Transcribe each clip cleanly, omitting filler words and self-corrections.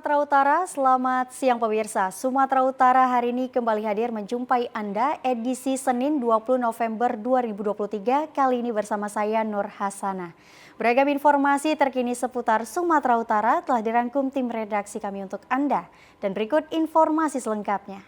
Sumatera Utara, selamat siang pemirsa. Sumatera Utara hari ini kembali hadir menjumpai Anda edisi Senin 20 November 2023, kali ini bersama saya Nur Hasanah. Beragam informasi terkini seputar Sumatera Utara telah dirangkum tim redaksi kami untuk Anda. Dan berikut informasi selengkapnya.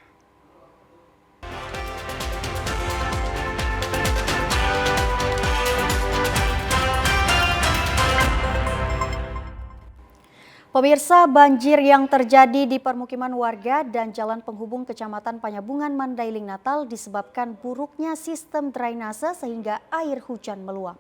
Pemirsa, banjir yang terjadi di permukiman warga dan jalan penghubung Kecamatan Panyabungan, Mandailing, Natal disebabkan buruknya sistem drainase sehingga air hujan meluap.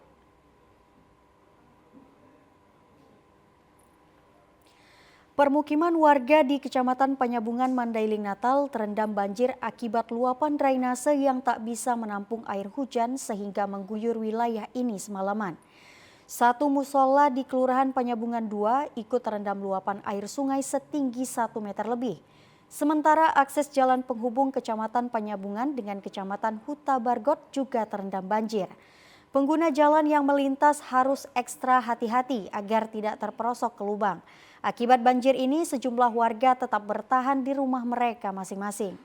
Permukiman warga di Kecamatan Panyabungan, Mandailing, Natal terendam banjir akibat luapan drainase yang tak bisa menampung air hujan sehingga mengguyur wilayah ini semalaman. Satu musola di Kelurahan Panyabungan 2 ikut terendam luapan air sungai setinggi 1 meter lebih. Sementara akses jalan penghubung Kecamatan Panyabungan dengan Kecamatan Huta Bargot juga terendam banjir. Pengguna jalan yang melintas harus ekstra hati-hati agar tidak terperosok ke lubang. Akibat banjir ini sejumlah warga tetap bertahan di rumah mereka masing-masing.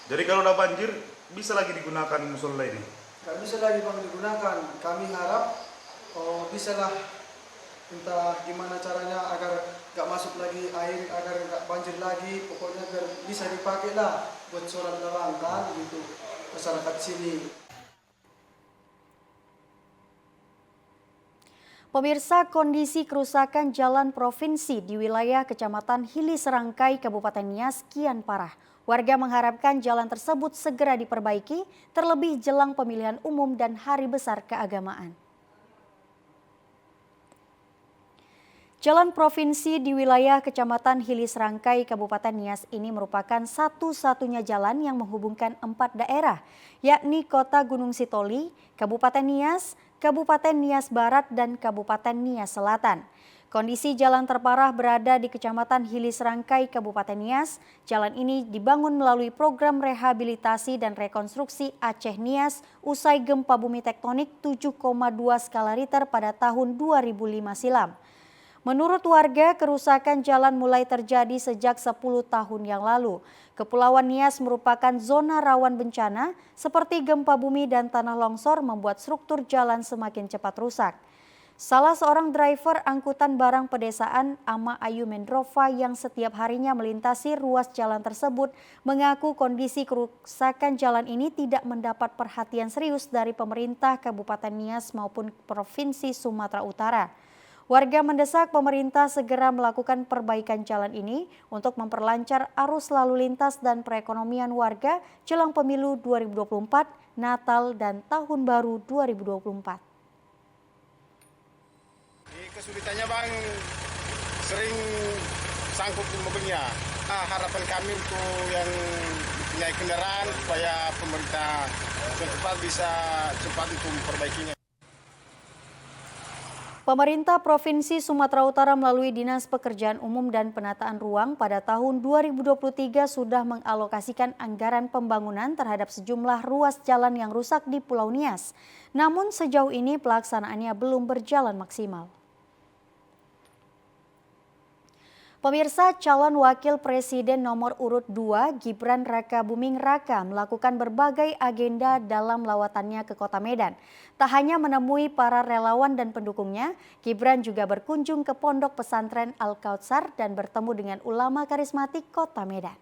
Jadi kalau udah banjir, bisa lagi digunakan musola ini? Nggak bisa lagi Bang digunakan. Kami harap bisalah entah gimana caranya agar nggak masuk lagi air, agar nggak banjir lagi. Pokoknya biar bisa dipakai lah buat sholat doang kan gitu masyarakat sini. Pemirsa, kondisi kerusakan jalan provinsi di wilayah Kecamatan Hili Serangkai, Kabupaten Nias kian parah. Warga mengharapkan jalan tersebut segera diperbaiki, terlebih jelang pemilihan umum dan hari besar keagamaan. Jalan provinsi di wilayah Kecamatan Hili Serangkai, Kabupaten Nias ini merupakan satu-satunya jalan yang menghubungkan 4 daerah, yakni Kota Gunung Sitoli, Kabupaten Nias, Kabupaten Nias Barat, dan Kabupaten Nias Selatan. Kondisi jalan terparah berada di Kecamatan Hili Serangkai, Kabupaten Nias. Jalan ini dibangun melalui program rehabilitasi dan rekonstruksi Aceh Nias usai gempa bumi tektonik 7,2 skala Richter pada tahun 2005 silam. Menurut warga, kerusakan jalan mulai terjadi sejak 10 tahun yang lalu. Kepulauan Nias merupakan zona rawan bencana seperti gempa bumi dan tanah longsor membuat struktur jalan semakin cepat rusak. Salah seorang driver angkutan barang pedesaan, Ama Ayu Mendrova, yang setiap harinya melintasi ruas jalan tersebut, mengaku kondisi kerusakan jalan ini tidak mendapat perhatian serius dari pemerintah Kabupaten Nias maupun Provinsi Sumatera Utara. Warga mendesak pemerintah segera melakukan perbaikan jalan ini untuk memperlancar arus lalu lintas dan perekonomian warga jelang pemilu 2024, Natal, dan Tahun Baru 2024. Kesulitannya Bang, sering sangkut di mobilnya. Harapan kami untuk yang punya kendaraan supaya pemerintah setempat bisa cepat untuk memperbaikinya. Pemerintah Provinsi Sumatera Utara melalui Dinas Pekerjaan Umum dan Penataan Ruang pada tahun 2023 sudah mengalokasikan anggaran pembangunan terhadap sejumlah ruas jalan yang rusak di Pulau Nias. Namun sejauh ini pelaksanaannya belum berjalan maksimal. Pemirsa, calon wakil presiden nomor urut 2 Gibran Rakabuming Raka melakukan berbagai agenda dalam lawatannya ke Kota Medan. Tak hanya menemui para relawan dan pendukungnya, Gibran juga berkunjung ke Pondok Pesantren Al-Kautsar dan bertemu dengan ulama karismatik Kota Medan.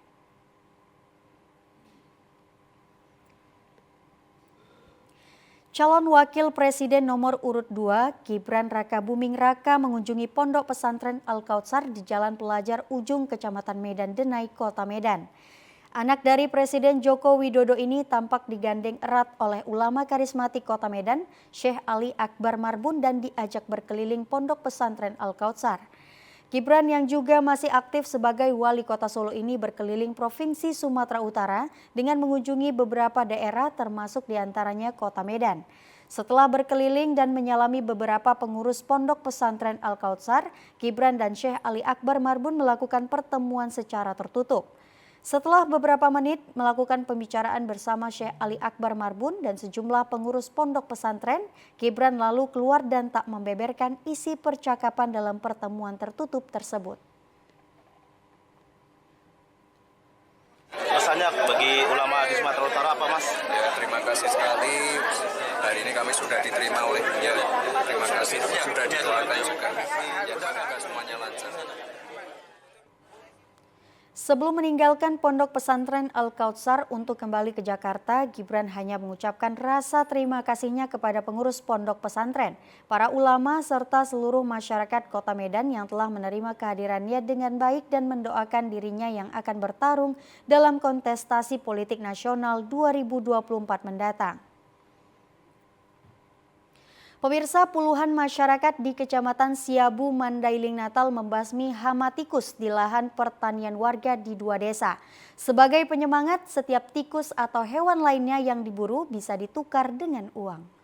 Calon Wakil Presiden nomor urut 2, Gibran Rakabuming Raka mengunjungi Pondok Pesantren Al-Kautsar di Jalan Pelajar Ujung, Kecamatan Medan Denai, Kota Medan. Anak dari Presiden Joko Widodo ini tampak digandeng erat oleh ulama karismatik Kota Medan, Syekh Ali Akbar Marbun, dan diajak berkeliling Pondok Pesantren Al-Kautsar. Gibran yang juga masih aktif sebagai wali kota Solo ini berkeliling Provinsi Sumatera Utara dengan mengunjungi beberapa daerah termasuk diantaranya Kota Medan. Setelah berkeliling dan menyalami beberapa pengurus Pondok Pesantren Al-Kautsar, Gibran dan Syekh Ali Akbar Marbun melakukan pertemuan secara tertutup. Setelah beberapa menit melakukan pembicaraan bersama Syekh Ali Akbar Marbun dan sejumlah pengurus pondok pesantren, Gibran lalu keluar dan tak membeberkan isi percakapan dalam pertemuan tertutup tersebut. Pesannya bagi ulama di Sumatera Utara apa, Mas? Ya, terima kasih sekali. Hari ini kami sudah diterima oleh beliau. Terima kasih, sudah didoakan juga. Ya, semoga semuanya lancar. Sebelum meninggalkan pondok pesantren Al-Kautsar untuk kembali ke Jakarta, Gibran hanya mengucapkan rasa terima kasihnya kepada pengurus pondok pesantren, para ulama serta seluruh masyarakat Kota Medan yang telah menerima kehadirannya dengan baik dan mendoakan dirinya yang akan bertarung dalam kontestasi politik nasional 2024 mendatang. Pemirsa, puluhan masyarakat di Kecamatan Siabu, Mandailing, Natal membasmi hama tikus di lahan pertanian warga di 2 desa. Sebagai penyemangat, setiap tikus atau hewan lainnya yang diburu bisa ditukar dengan uang.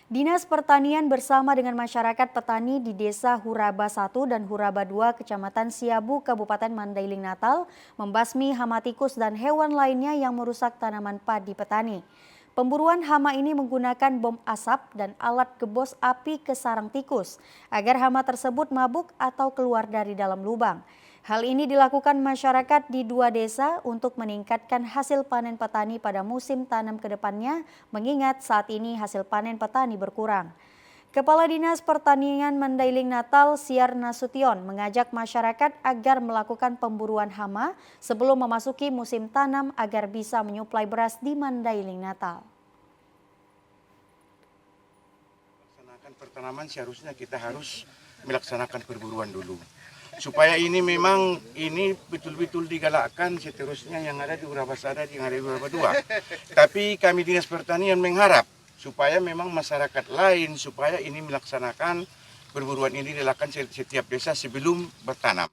Dinas Pertanian bersama dengan masyarakat petani di Desa Huraba 1 dan Huraba 2 Kecamatan Siabu, Kabupaten Mandailing, Natal membasmi hama tikus dan hewan lainnya yang merusak tanaman padi petani. Pemburuan hama ini menggunakan bom asap dan alat gebos api ke sarang tikus agar hama tersebut mabuk atau keluar dari dalam lubang. Hal ini dilakukan masyarakat di 2 desa untuk meningkatkan hasil panen petani pada musim tanam ke depannya, mengingat saat ini hasil panen petani berkurang. Kepala Dinas Pertanian Mandailing Natal, Siar Nasution, mengajak masyarakat agar melakukan pemburuan hama sebelum memasuki musim tanam agar bisa menyuplai beras di Mandailing Natal. Melaksanakan pertanaman seharusnya kita harus melaksanakan perburuan dulu. Supaya ini memang ini betul-betul digalakkan seterusnya yang ada di Huraba 1, yang ada di Huraba 2. Tapi kami Dinas Pertanian mengharap supaya memang masyarakat lain supaya ini melaksanakan perburuan ini dilakukan setiap desa sebelum bertanam.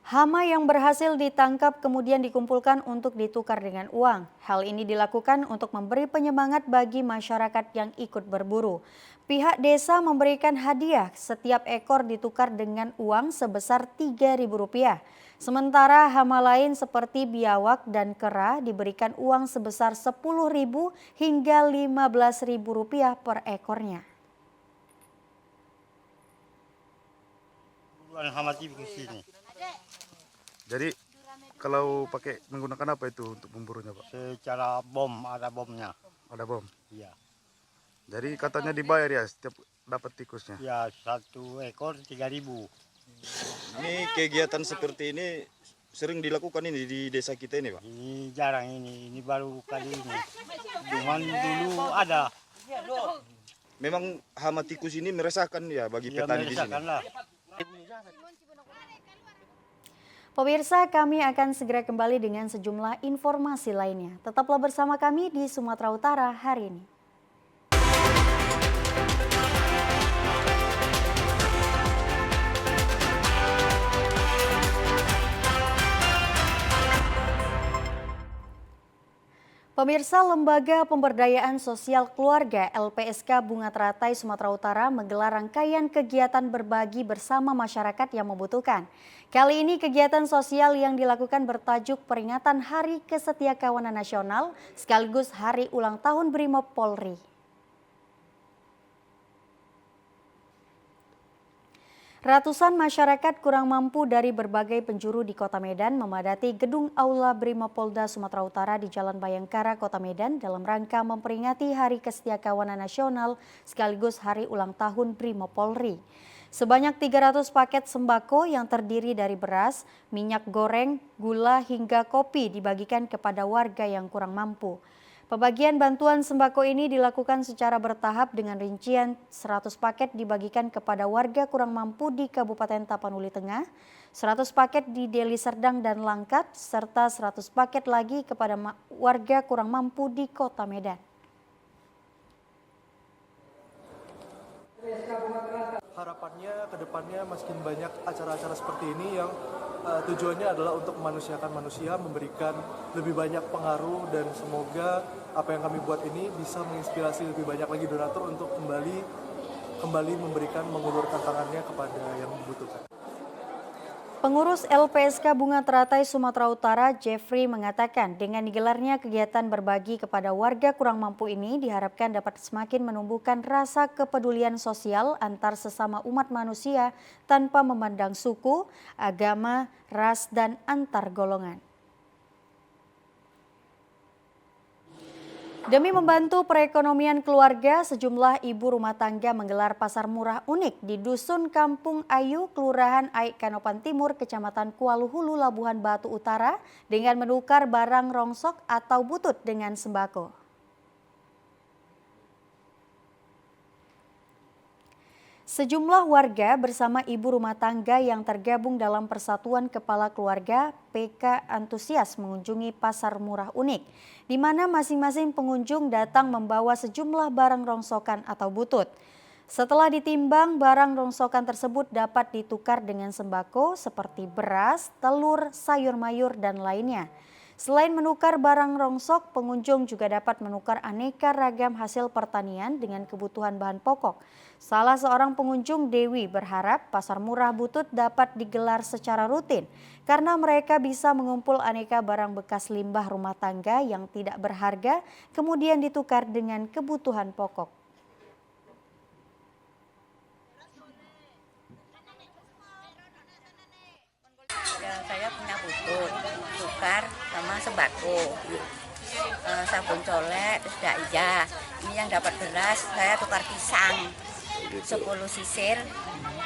Hama yang berhasil ditangkap kemudian dikumpulkan untuk ditukar dengan uang. Hal ini dilakukan untuk memberi penyemangat bagi masyarakat yang ikut berburu. Pihak desa memberikan hadiah, setiap ekor ditukar dengan uang sebesar Rp3.000. Sementara hama lain seperti biawak dan kera diberikan uang sebesar Rp10.000 hingga Rp15.000 per ekornya. Hama tikus ini. Jadi kalau pakai menggunakan apa itu untuk memburunya, Pak? Secara bom, ada bomnya. Ada bom? Iya. Jadi katanya dibayar ya setiap dapat tikusnya? Ya, 1 ekor 3.000. Ini kegiatan seperti ini sering dilakukan ini di desa kita ini, Pak? Ini jarang ini baru kali ini. Cuman dulu ada. Memang hama tikus ini meresahkan ya bagi petani di sini. Lah. Pemirsa, kami akan segera kembali dengan sejumlah informasi lainnya. Tetaplah bersama kami di Sumatera Utara hari ini. Pemirsa, Lembaga Pemberdayaan Sosial Keluarga LPSK Bunga Teratai Sumatera Utara menggelar rangkaian kegiatan berbagi bersama masyarakat yang membutuhkan. Kali ini kegiatan sosial yang dilakukan bertajuk peringatan Hari Kesetiakawanan Nasional sekaligus Hari Ulang Tahun Brimob Polri. Ratusan masyarakat kurang mampu dari berbagai penjuru di Kota Medan memadati gedung Aula Brimopolda Sumatera Utara di Jalan Bayangkara, Kota Medan dalam rangka memperingati Hari Kesetiakawanan Nasional sekaligus Hari Ulang Tahun Brimob Polri. Sebanyak 300 paket sembako yang terdiri dari beras, minyak goreng, gula hingga kopi dibagikan kepada warga yang kurang mampu. Pembagian bantuan sembako ini dilakukan secara bertahap dengan rincian 100 paket dibagikan kepada warga kurang mampu di Kabupaten Tapanuli Tengah, 100 paket di Deli Serdang dan Langkat, serta 100 paket lagi kepada warga kurang mampu di Kota Medan. Harapannya ke depannya makin banyak acara-acara seperti ini yang tujuannya adalah untuk memanusiakan manusia, memberikan lebih banyak pengaruh, dan semoga apa yang kami buat ini bisa menginspirasi lebih banyak lagi donatur untuk kembali kembali mengulurkan tangannya kepada yang membutuhkan. Pengurus LPSK Bunga Teratai Sumatera Utara, Jeffrey, mengatakan dengan digelarnya kegiatan berbagi kepada warga kurang mampu ini diharapkan dapat semakin menumbuhkan rasa kepedulian sosial antar sesama umat manusia tanpa memandang suku, agama, ras, dan antar golongan. Demi membantu perekonomian keluarga, sejumlah ibu rumah tangga menggelar pasar murah unik di Dusun Kampung Ayu, Kelurahan Aik Kanopan Timur, Kecamatan Kualuhulu, Labuhan Batu Utara dengan menukar barang rongsok atau butut dengan sembako. Sejumlah warga bersama ibu rumah tangga yang tergabung dalam Persatuan Kepala Keluarga PK antusias mengunjungi pasar murah unik, di mana masing-masing pengunjung datang membawa sejumlah barang rongsokan atau butut. Setelah ditimbang, barang rongsokan tersebut dapat ditukar dengan sembako seperti beras, telur, sayur mayur, dan lainnya. Selain menukar barang rongsok, pengunjung juga dapat menukar aneka ragam hasil pertanian dengan kebutuhan bahan pokok. Salah seorang pengunjung, Dewi, berharap pasar murah butut dapat digelar secara rutin karena mereka bisa mengumpul aneka barang bekas limbah rumah tangga yang tidak berharga kemudian ditukar dengan kebutuhan pokok. Ya, saya punya butut, tukar sama sembako, sabun colek, terus daijah. Ini yang dapat beras, saya tukar pisang, 10 sisir,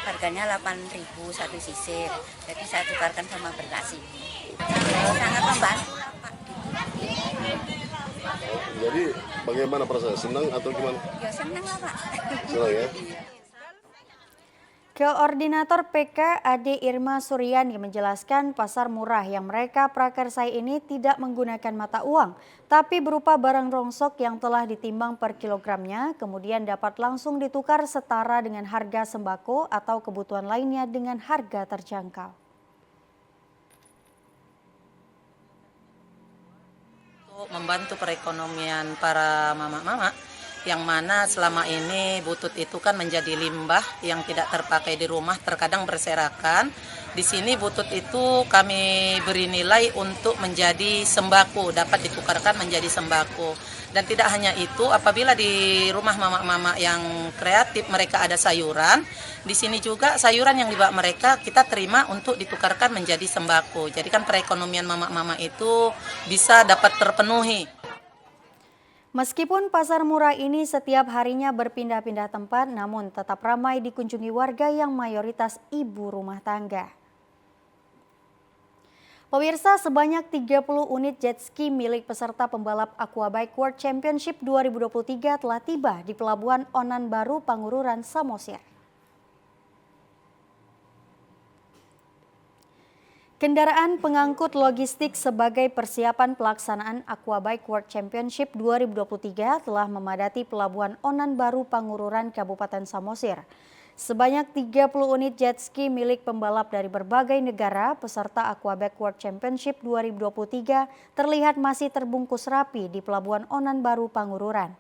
harganya 8.000 satu sisir. Jadi saya tukarkan sama beras ini. Sangat membantu lah, Pak. Jadi bagaimana perasaan? Senang atau gimana? Ya senang lah, Pak. Senang ya? Koordinator PK Ade Irma Suryani menjelaskan pasar murah yang mereka prakarsai ini tidak menggunakan mata uang, tapi berupa barang rongsok yang telah ditimbang per kilogramnya, kemudian dapat langsung ditukar setara dengan harga sembako atau kebutuhan lainnya dengan harga terjangkau. Untuk membantu perekonomian para mama-mama, yang mana selama ini butut itu kan menjadi limbah yang tidak terpakai di rumah, terkadang berserakan. Di sini butut itu kami beri nilai untuk menjadi sembako, dapat ditukarkan menjadi sembako. Dan tidak hanya itu, apabila di rumah mama-mama yang kreatif mereka ada sayuran, di sini juga sayuran yang dibawa mereka kita terima untuk ditukarkan menjadi sembako. Jadi kan perekonomian mama-mama itu bisa dapat terpenuhi. Meskipun pasar murah ini setiap harinya berpindah-pindah tempat, namun tetap ramai dikunjungi warga yang mayoritas ibu rumah tangga. Pemirsa, sebanyak 30 unit jet ski milik peserta pembalap Aquabike World Championship 2023 telah tiba di Pelabuhan Onan Baru, Pangururan, Samosir. Kendaraan pengangkut logistik sebagai persiapan pelaksanaan Aquabike World Championship 2023 telah memadati Pelabuhan Onan Baru, Pangururan, Kabupaten Samosir. Sebanyak 30 unit jet ski milik pembalap dari berbagai negara peserta Aquabike World Championship 2023 terlihat masih terbungkus rapi di Pelabuhan Onan Baru, Pangururan.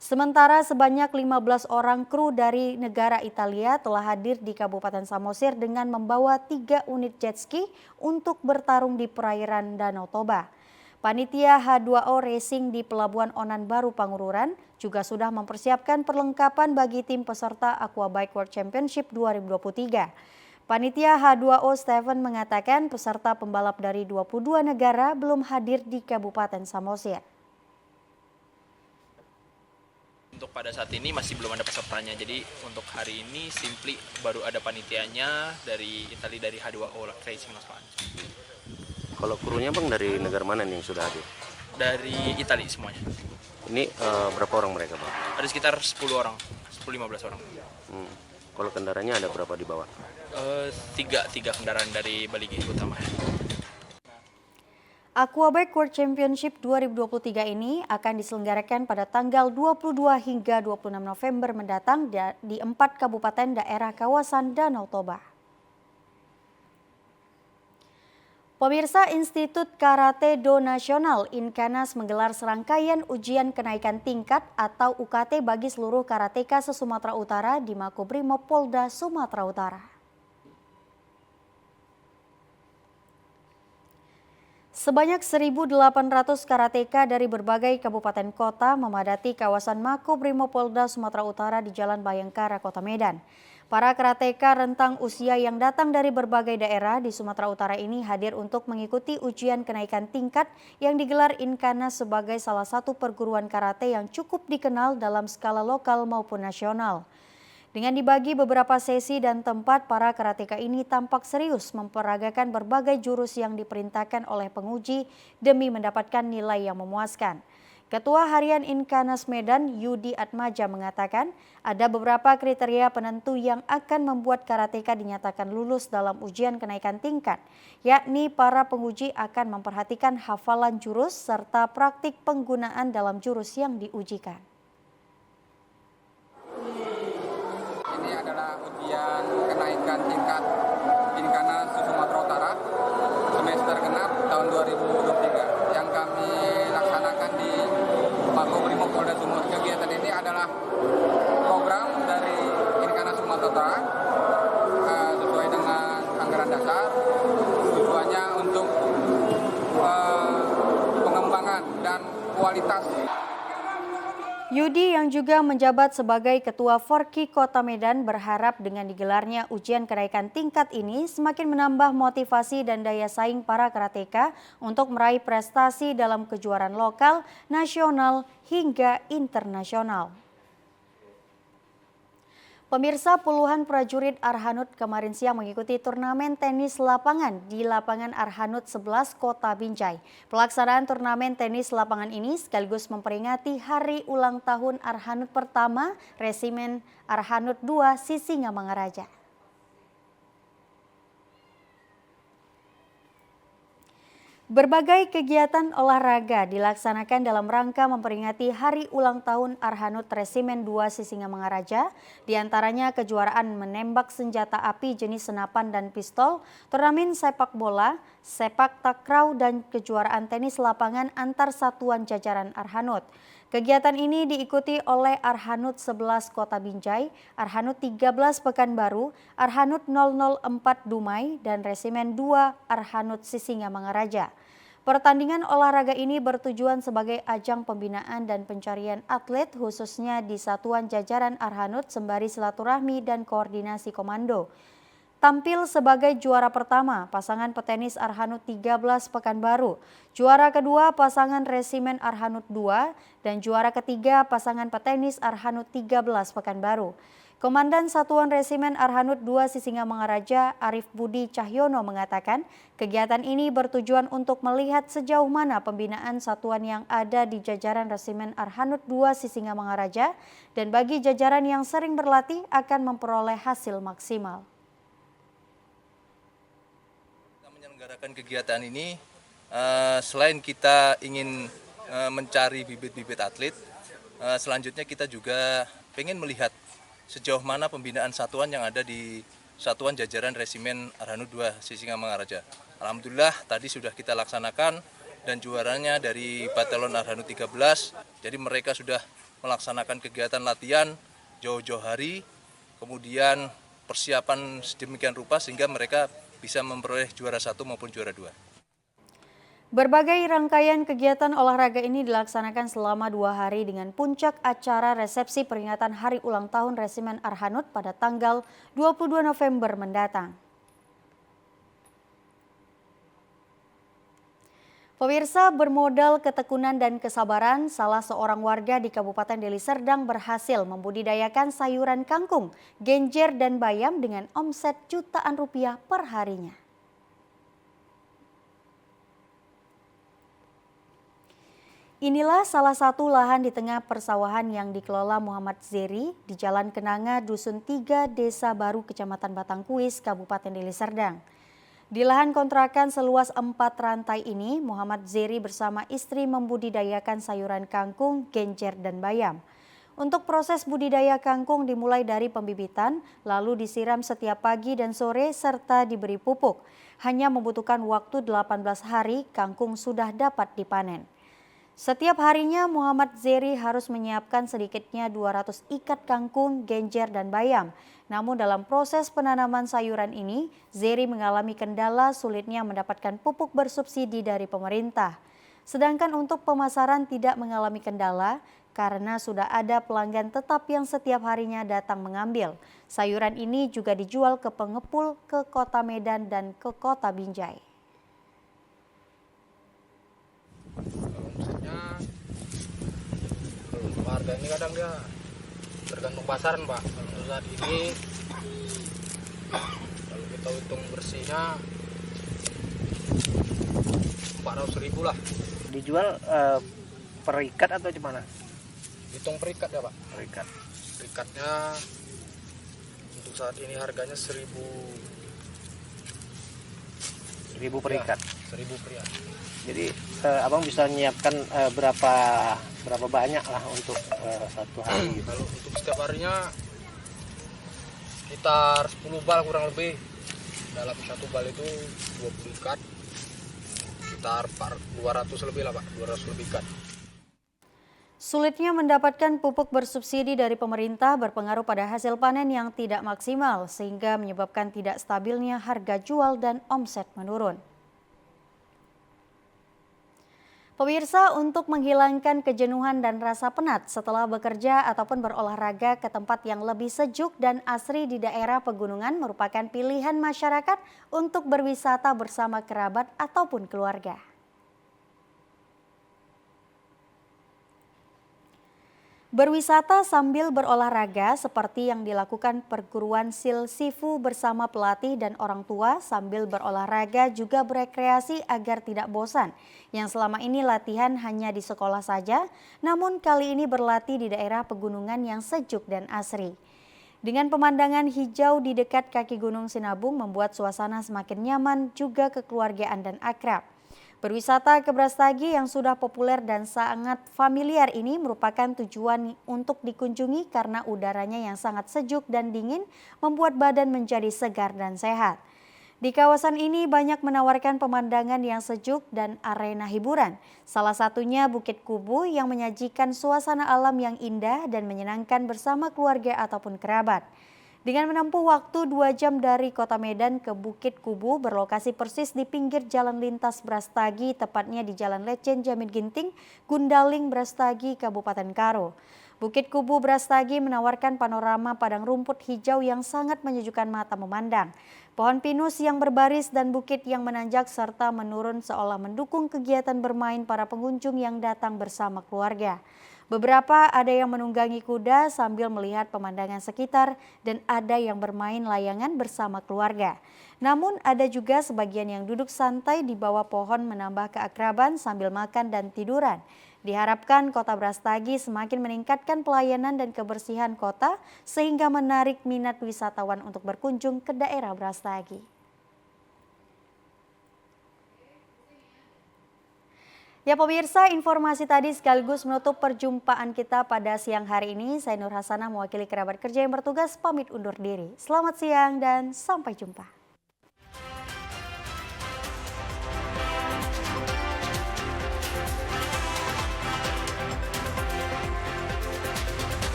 Sementara sebanyak 15 orang kru dari negara Italia telah hadir di Kabupaten Samosir dengan membawa 3 unit jet ski untuk bertarung di perairan Danau Toba. Panitia H2O Racing di Pelabuhan Onan Baru, Pangururan juga sudah mempersiapkan perlengkapan bagi tim peserta Aquabike World Championship 2023. Panitia H2O Steven mengatakan peserta pembalap dari 22 negara belum hadir di Kabupaten Samosir. Untuk pada saat ini masih belum ada pesertanya, jadi untuk hari ini simply baru ada panitianya dari Italia, dari H2O Racing Los Angeles. Kalau krunya Bang dari negara mana nih yang sudah hadir? Dari Italia semuanya. Ini berapa orang mereka Bang? Ada sekitar 10 orang, 10-15 orang. Kalau kendaraannya ada berapa di bawah? Tiga kendaraan dari Baligi utama. Aquabike World Championship 2023 ini akan diselenggarakan pada tanggal 22 hingga 26 November mendatang di 4 kabupaten daerah kawasan Danau Toba. Pemirsa, Institut Karate Do Nasional Inkanas menggelar serangkaian ujian kenaikan tingkat atau UKT bagi seluruh karateka se-Sumatera Utara di Makobrimob Polda Sumatera Utara. Sebanyak 1.800 karateka dari berbagai kabupaten kota memadati kawasan Makobrimob Polda Sumatera Utara di Jalan Bayangkara, Kota Medan. Para karateka rentang usia yang datang dari berbagai daerah di Sumatera Utara ini hadir untuk mengikuti ujian kenaikan tingkat yang digelar Inkanas sebagai salah satu perguruan karate yang cukup dikenal dalam skala lokal maupun nasional. Dengan dibagi beberapa sesi dan tempat, para karateka ini tampak serius memperagakan berbagai jurus yang diperintahkan oleh penguji demi mendapatkan nilai yang memuaskan. Ketua Harian Inkanas Medan, Yudi Atmaja, mengatakan ada beberapa kriteria penentu yang akan membuat karateka dinyatakan lulus dalam ujian kenaikan tingkat, yakni para penguji akan memperhatikan hafalan jurus serta praktik penggunaan dalam jurus yang diujikan. Ini adalah ujian kenaikan tingkat Inkanas Sumatera Utara semester genap tahun 2023 yang kami laksanakan di Makobrimob Polda Sumatera. Kegiatan ini adalah program dari Inkanas Sumatera Utara sesuai dengan anggaran dasar. Tujuannya untuk pengembangan dan kualitas. Yudi yang juga menjabat sebagai Ketua Forki Kota Medan berharap dengan digelarnya ujian kenaikan tingkat ini semakin menambah motivasi dan daya saing para karateka untuk meraih prestasi dalam kejuaraan lokal, nasional, hingga internasional. Pemirsa, puluhan prajurit Arhanud kemarin siang mengikuti turnamen tenis lapangan di lapangan Arhanud 11 Kota Binjai. Pelaksanaan turnamen tenis lapangan ini sekaligus memperingati hari ulang tahun Arhanud pertama Resimen Arhanud 2 Sisingamangaraja. Berbagai kegiatan olahraga dilaksanakan dalam rangka memperingati hari ulang tahun Arhanud Resimen 2 Sisingamangaraja, diantaranya kejuaraan menembak senjata api jenis senapan dan pistol, turnamen sepak bola, sepak takraw, dan kejuaraan tenis lapangan antar satuan jajaran Arhanud. Kegiatan ini diikuti oleh Arhanud 11 Kota Binjai, Arhanud 13 Pekanbaru, Arhanud 004 Dumai, dan Resimen 2 Arhanud Sisingamangaraja. Pertandingan olahraga ini bertujuan sebagai ajang pembinaan dan pencarian atlet khususnya di satuan jajaran Arhanud sembari silaturahmi dan koordinasi komando. Tampil sebagai juara pertama pasangan petenis Arhanud 13 Pekanbaru, juara kedua pasangan Resimen Arhanud 2, dan juara ketiga pasangan petenis Arhanud 13 Pekanbaru. Komandan Satuan Resimen Arhanud 2 Sisingamangaraja Arif Budi Cahyono mengatakan kegiatan ini bertujuan untuk melihat sejauh mana pembinaan satuan yang ada di jajaran Resimen Arhanud 2 Sisingamangaraja dan bagi jajaran yang sering berlatih akan memperoleh hasil maksimal. Menyelenggarakan kegiatan ini selain kita ingin mencari bibit-bibit atlet, selanjutnya kita juga ingin melihat sejauh mana pembinaan satuan yang ada di satuan jajaran Resimen Arhanud 2 Sisingamangaraja. Alhamdulillah tadi sudah kita laksanakan dan juaranya dari Batelon Arhanud 13. Jadi mereka sudah melaksanakan kegiatan latihan jauh-jauh hari, kemudian persiapan sedemikian rupa sehingga mereka bisa memperoleh juara 1 maupun juara 2. Berbagai rangkaian kegiatan olahraga ini dilaksanakan selama 2 hari dengan puncak acara resepsi peringatan Hari Ulang Tahun Resimen Arhanud pada tanggal 22 November mendatang. Pemirsa, bermodal ketekunan dan kesabaran, salah seorang warga di Kabupaten Deli Serdang berhasil membudidayakan sayuran kangkung, genjer, dan bayam dengan omset jutaan rupiah per harinya. Inilah salah satu lahan di tengah persawahan yang dikelola Muhammad Zeri di Jalan Kenanga, Dusun 3, Desa Baru, Kecamatan Batangkuis, Kabupaten Deli Serdang. Di lahan kontrakan seluas 4 rantai ini, Muhammad Zeri bersama istri membudidayakan sayuran kangkung, genjer, dan bayam. Untuk proses budidaya kangkung dimulai dari pembibitan, lalu disiram setiap pagi dan sore serta diberi pupuk. Hanya membutuhkan waktu 18 hari, kangkung sudah dapat dipanen. Setiap harinya Muhammad Zeri harus menyiapkan sedikitnya 200 ikat kangkung, genjer, dan bayam. Namun dalam proses penanaman sayuran ini, Zeri mengalami kendala sulitnya mendapatkan pupuk bersubsidi dari pemerintah. Sedangkan untuk pemasaran tidak mengalami kendala karena sudah ada pelanggan tetap yang setiap harinya datang mengambil. Sayuran ini juga dijual ke pengepul ke Kota Medan dan ke Kota Binjai. Untuk harga ini kadang dia tergantung pasaran, Pak. Kalau saat ini kalau kita hitung bersihnya 400.000 lah. Dijual per ikat atau gimana? Hitung per ikat ya, Pak. Per ikat. Ikatnya untuk saat ini harganya 1.000 per ikat. 1.000 per ikat. Jadi abang bisa menyiapkan berapa banyak lah untuk satu hari? Kalau untuk setiap harinya sekitar 10 bal kurang lebih. Dalam satu bal itu 20 ikat. Sekitar 200 lebih lah, Pak. 200 lebih ikat. Sulitnya mendapatkan pupuk bersubsidi dari pemerintah berpengaruh pada hasil panen yang tidak maksimal sehingga menyebabkan tidak stabilnya harga jual dan omset menurun. Pemirsa, untuk menghilangkan kejenuhan dan rasa penat setelah bekerja ataupun berolahraga ke tempat yang lebih sejuk dan asri di daerah pegunungan merupakan pilihan masyarakat untuk berwisata bersama kerabat ataupun keluarga. Berwisata sambil berolahraga seperti yang dilakukan perguruan Sil Sifu bersama pelatih dan orang tua sambil berolahraga juga berekreasi agar tidak bosan. Yang selama ini latihan hanya di sekolah saja, namun kali ini berlatih di daerah pegunungan yang sejuk dan asri. Dengan pemandangan hijau di dekat kaki Gunung Sinabung membuat suasana semakin nyaman juga kekeluargaan dan akrab. Berwisata ke Brastagi yang sudah populer dan sangat familiar ini merupakan tujuan untuk dikunjungi karena udaranya yang sangat sejuk dan dingin membuat badan menjadi segar dan sehat. Di kawasan ini banyak menawarkan pemandangan yang sejuk dan arena hiburan. Salah satunya Bukit Kubu yang menyajikan suasana alam yang indah dan menyenangkan bersama keluarga ataupun kerabat. Dengan menempuh waktu 2 jam dari Kota Medan ke Bukit Kubu berlokasi persis di pinggir jalan lintas Brastagi, tepatnya di Jalan Lecen Jamit Ginting, Gundaling, Brastagi, Kabupaten Karo. Bukit Kubu Brastagi menawarkan panorama padang rumput hijau yang sangat menyejukkan mata memandang. Pohon pinus yang berbaris dan bukit yang menanjak serta menurun seolah mendukung kegiatan bermain para pengunjung yang datang bersama keluarga. Beberapa ada yang menunggangi kuda sambil melihat pemandangan sekitar dan ada yang bermain layangan bersama keluarga. Namun ada juga sebagian yang duduk santai di bawah pohon menambah keakraban sambil makan dan tiduran. Diharapkan Kota Brastagi semakin meningkatkan pelayanan dan kebersihan kota sehingga menarik minat wisatawan untuk berkunjung ke daerah Brastagi. Ya pemirsa, informasi tadi sekaligus menutup perjumpaan kita pada siang hari ini. Saya Nur Hasanah mewakili kerabat kerja yang bertugas pamit undur diri. Selamat siang dan sampai jumpa.